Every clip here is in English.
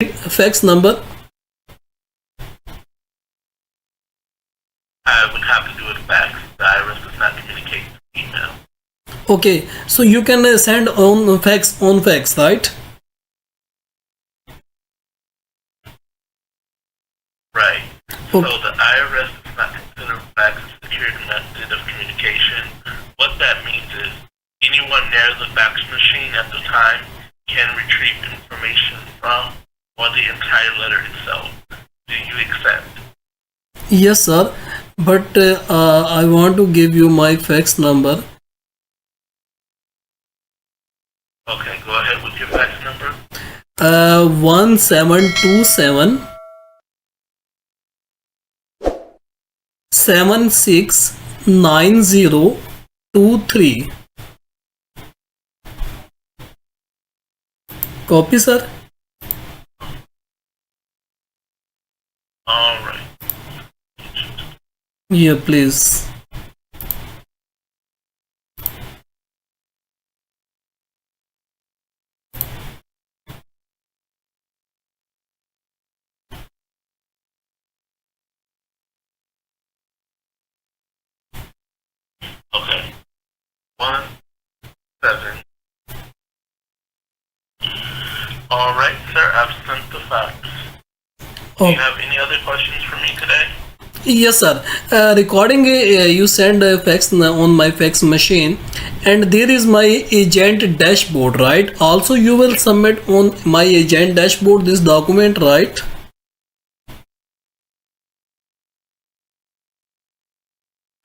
fax number? I would have to do it fax. The IRS does not communicate through email. Okay, so you can send on fax, right? Right. Okay. So the IRS does not consider fax a secure method of communication. What that means is anyone near the fax machine at the time can retrieve information from or the entire letter itself. Do you accept? Yes, sir. But I want to give you my fax number. Okay, go ahead with your fax number. 1727 769023. Copy, sir. All right. Yeah, please. Okay. 17. All right, sir. I've sent the fax. Do Oh, you have any other questions for me today? yes, sir. Recording, you send a fax on my fax machine, and there is my agent dashboard, right? Also, you will submit on my agent dashboard this document, right?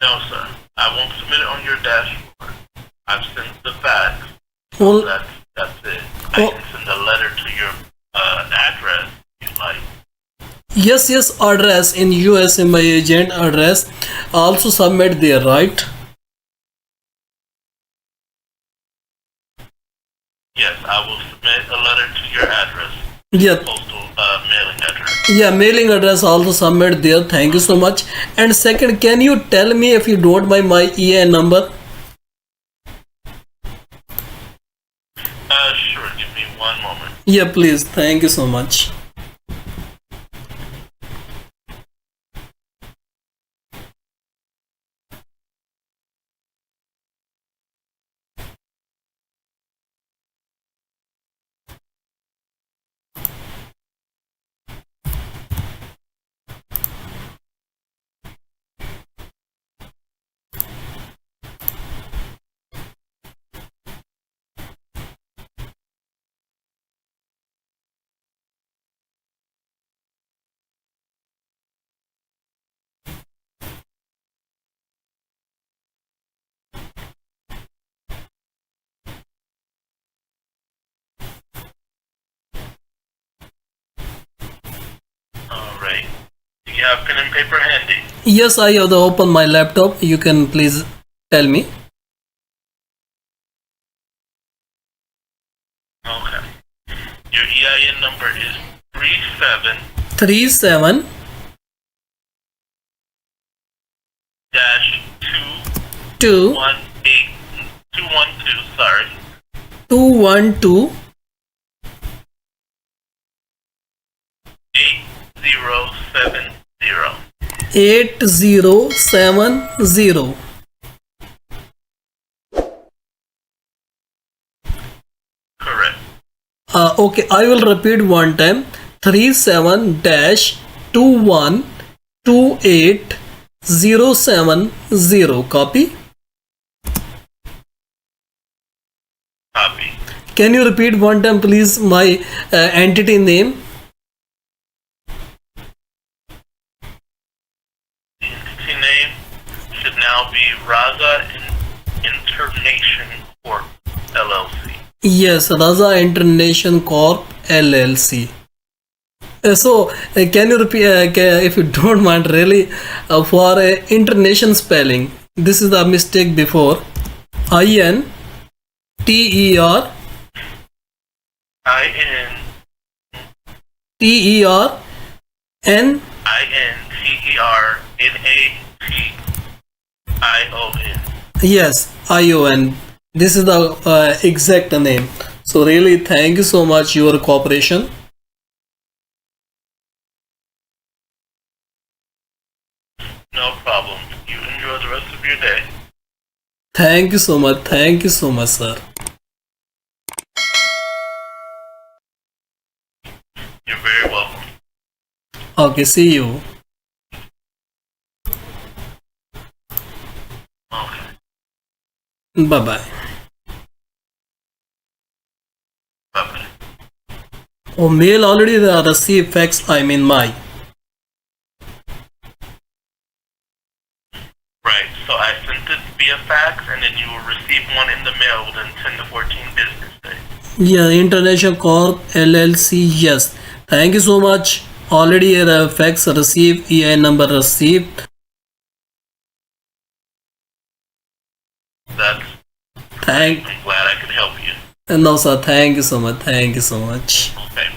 No, sir. I won't submit it on your dashboard. I've sent the fax. On, That's it. I Oh. can send a letter to your address if you like. yes, address in US, in my agent address. Also submit there, right? Yes, I will submit a letter to your address, Yeah, postal mailing address. yeah, mailing address also submit there. Thank you so much. And second, can you tell me, if you don't mind, my EIN number? Sure. Give me one moment. Yeah, please. Thank you so much. All right. Do you have pen and paper handy? Yes, I have open my laptop. You can please tell me. Okay. Your EIN number is 37 2 37-218-212. Sorry. 212 8070. 8070. Correct. Okay, I will repeat one time. 37-2128-070. Copy. Copy. Can you repeat one time, please, my entity name? The entity name should now be Raza Internation Corp. LLC. Yes, Raza International Corp LLC. Can you repeat, if you don't mind, really, for international spelling, this is the mistake before. INTER INTERNATION Yes, ION. This is the exact name. So really, thank you so much your cooperation. No problem. You enjoy the rest of your day. Thank you so much. Thank you so much, sir. You're very welcome. Okay, see you. Okay. Bye bye. Bye-bye. Oh, mail already received fax. I mean my. Right. So I sent it via fax, and then you will receive one in the mail within 10 to 14 business days. Yeah, International Corp LLC. Yes. Thank you so much. Already fax received. EIN number received. I'm Thank. glad I could help you. No, sir. Thank you so much. Thank you so much. Okay.